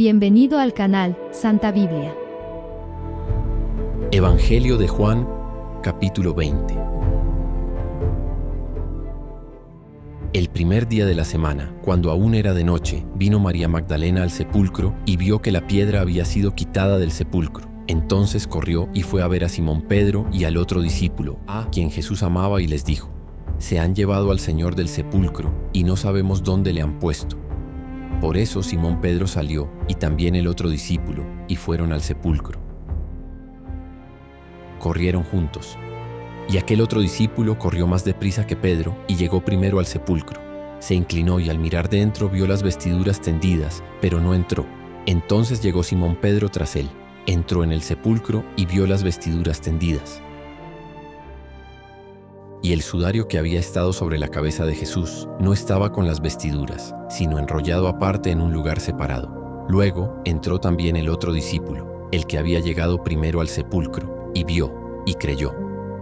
Bienvenido al canal Santa Biblia. Evangelio de Juan, capítulo 20. El primer día de la semana, cuando aún era de noche, vino María Magdalena al sepulcro y vio que la piedra había sido quitada del sepulcro. Entonces corrió y fue a ver a Simón Pedro y al otro discípulo, a quien Jesús amaba, y les dijo: «Se han llevado al Señor del sepulcro y no sabemos dónde le han puesto». Por eso Simón Pedro salió, y también el otro discípulo, y fueron al sepulcro. Corrieron juntos. Y aquel otro discípulo corrió más deprisa que Pedro y llegó primero al sepulcro. Se inclinó y al mirar dentro vio las vestiduras tendidas, pero no entró. Entonces llegó Simón Pedro tras él. Entró en el sepulcro y vio las vestiduras tendidas y el sudario que había estado sobre la cabeza de Jesús no estaba con las vestiduras, sino enrollado aparte en un lugar separado. Luego entró también el otro discípulo, el que había llegado primero al sepulcro, y vio y creyó,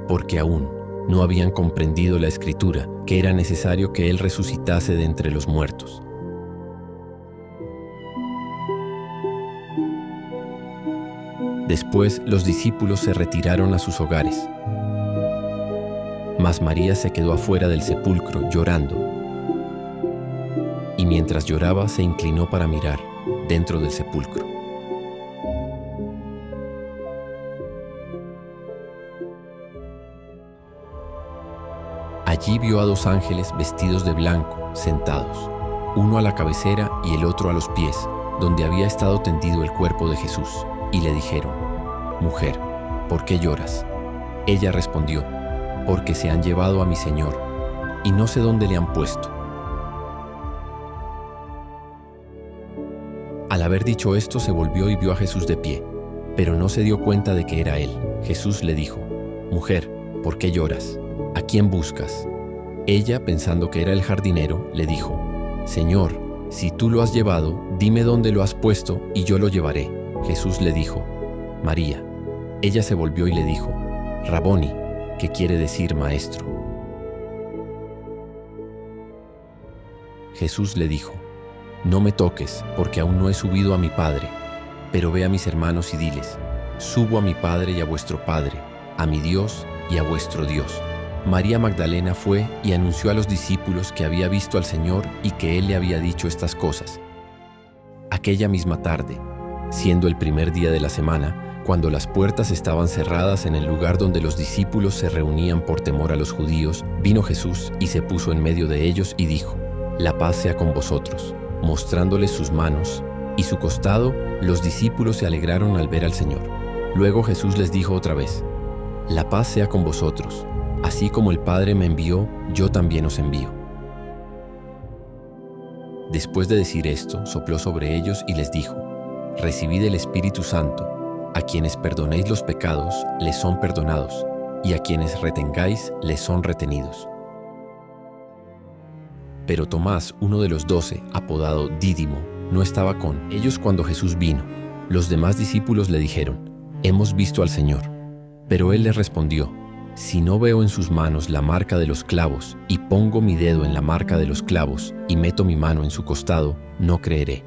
porque aún no habían comprendido la Escritura, que era necesario que él resucitase de entre los muertos. Después los discípulos se retiraron a sus hogares. Mas María se quedó afuera del sepulcro llorando. Y mientras lloraba se inclinó para mirar dentro del sepulcro. Allí vio a dos ángeles vestidos de blanco, sentados, uno a la cabecera y el otro a los pies, donde había estado tendido el cuerpo de Jesús, y le dijeron: «Mujer, ¿por qué lloras?». Ella respondió: «Porque se han llevado a mi Señor, y no sé dónde le han puesto». Al haber dicho esto, se volvió y vio a Jesús de pie, pero no se dio cuenta de que era él. Jesús le dijo: «Mujer, ¿por qué lloras? ¿A quién buscas?». Ella, pensando que era el jardinero, le dijo: «Señor, si tú lo has llevado, dime dónde lo has puesto y yo lo llevaré». Jesús le dijo: «María». Ella se volvió y le dijo: «Raboni», que quiere decir maestro. Jesús le dijo: «No me toques, porque aún no he subido a mi Padre, pero ve a mis hermanos y diles: subo a mi Padre y a vuestro Padre, a mi Dios y a vuestro Dios». María Magdalena fue y anunció a los discípulos que había visto al Señor y que Él le había dicho estas cosas. Aquella misma tarde, siendo el primer día de la semana, cuando las puertas estaban cerradas en el lugar donde los discípulos se reunían por temor a los judíos, vino Jesús y se puso en medio de ellos y dijo: «La paz sea con vosotros». Mostrándoles sus manos y su costado, los discípulos se alegraron al ver al Señor. Luego Jesús les dijo otra vez: «La paz sea con vosotros. Así como el Padre me envió, yo también os envío». Después de decir esto, sopló sobre ellos y les dijo: «Recibid el Espíritu Santo. A quienes perdonéis los pecados, les son perdonados, y a quienes retengáis, les son retenidos». Pero Tomás, uno de los 12, apodado Dídimo, no estaba con ellos cuando Jesús vino. Los demás discípulos le dijeron: «Hemos visto al Señor». Pero él les respondió: «Si no veo en sus manos la marca de los clavos, y pongo mi dedo en la marca de los clavos, y meto mi mano en su costado, no creeré».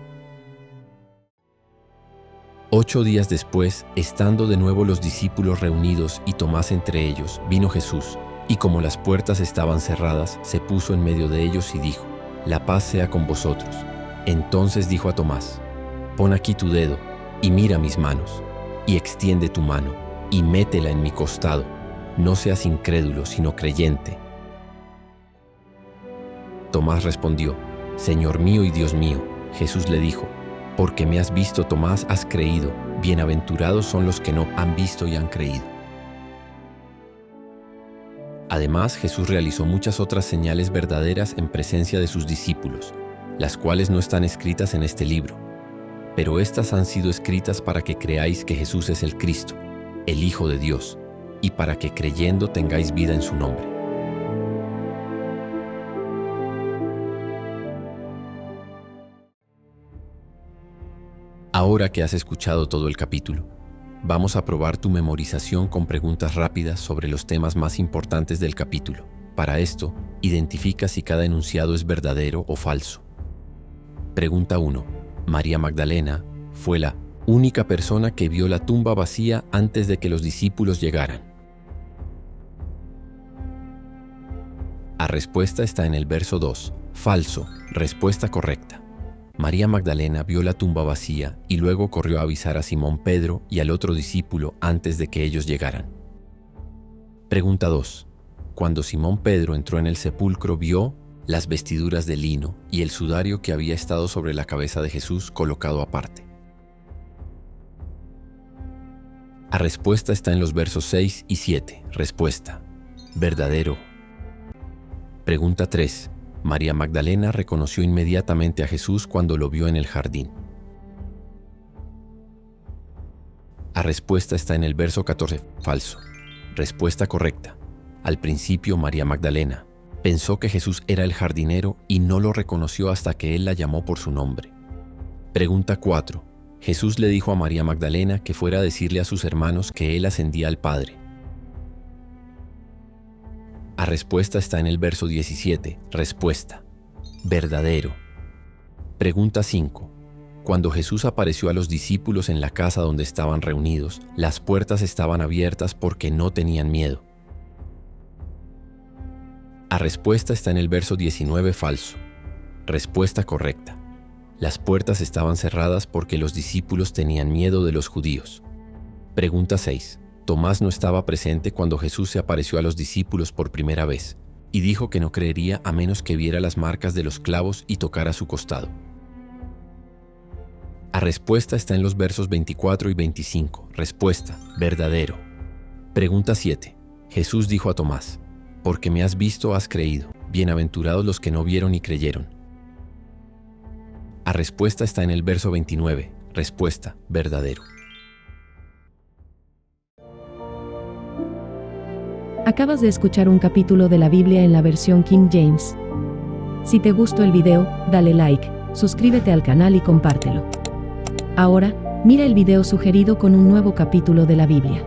8 días después, estando de nuevo los discípulos reunidos y Tomás entre ellos, vino Jesús, y como las puertas estaban cerradas, se puso en medio de ellos y dijo: «La paz sea con vosotros». Entonces dijo a Tomás: «Pon aquí tu dedo, y mira mis manos, y extiende tu mano, y métela en mi costado. No seas incrédulo, sino creyente». Tomás respondió: «Señor mío y Dios mío». Jesús le dijo: «Porque me has visto, Tomás, has creído. Bienaventurados son los que no han visto y han creído». Además, Jesús realizó muchas otras señales verdaderas en presencia de sus discípulos, las cuales no están escritas en este libro. Pero estas han sido escritas para que creáis que Jesús es el Cristo, el Hijo de Dios, y para que creyendo tengáis vida en su nombre. Ahora que has escuchado todo el capítulo, vamos a probar tu memorización con preguntas rápidas sobre los temas más importantes del capítulo. Para esto, identifica si cada enunciado es verdadero o falso. Pregunta 1. ¿María Magdalena fue la única persona que vio la tumba vacía antes de que los discípulos llegaran. La respuesta está en el verso 2. Falso. Respuesta correcta. María Magdalena vio la tumba vacía y luego corrió a avisar a Simón Pedro y al otro discípulo antes de que ellos llegaran. Pregunta 2. Cuando Simón Pedro entró en el sepulcro, vio las vestiduras de lino y el sudario que había estado sobre la cabeza de Jesús colocado aparte. La respuesta está en los versos 6 y 7. Respuesta. Verdadero. Pregunta 3. María Magdalena reconoció inmediatamente a Jesús cuando lo vio en el jardín. La respuesta está en el verso 14. Falso. Respuesta correcta. Al principio, María Magdalena pensó que Jesús era el jardinero y no lo reconoció hasta que él la llamó por su nombre. Pregunta 4. Jesús le dijo a María Magdalena que fuera a decirle a sus hermanos que él ascendía al Padre. La respuesta está en el verso 17. Respuesta. Verdadero. Pregunta 5. Cuando Jesús apareció a los discípulos en la casa donde estaban reunidos, las puertas estaban abiertas porque no tenían miedo. La respuesta está en el verso 19. Falso. Respuesta correcta. Las puertas estaban cerradas porque los discípulos tenían miedo de los judíos. Pregunta 6. Tomás no estaba presente cuando Jesús se apareció a los discípulos por primera vez, y dijo que no creería a menos que viera las marcas de los clavos y tocara su costado. La respuesta está en los versos 24 y 25. Respuesta. Verdadero. Pregunta 7. Jesús dijo a Tomás: porque me has visto, has creído. Bienaventurados los que no vieron y creyeron. La respuesta está en el verso 29. Respuesta. Verdadero. Acabas de escuchar un capítulo de la Biblia en la versión King James. Si te gustó el video, dale like, suscríbete al canal y compártelo. Ahora, mira el video sugerido con un nuevo capítulo de la Biblia.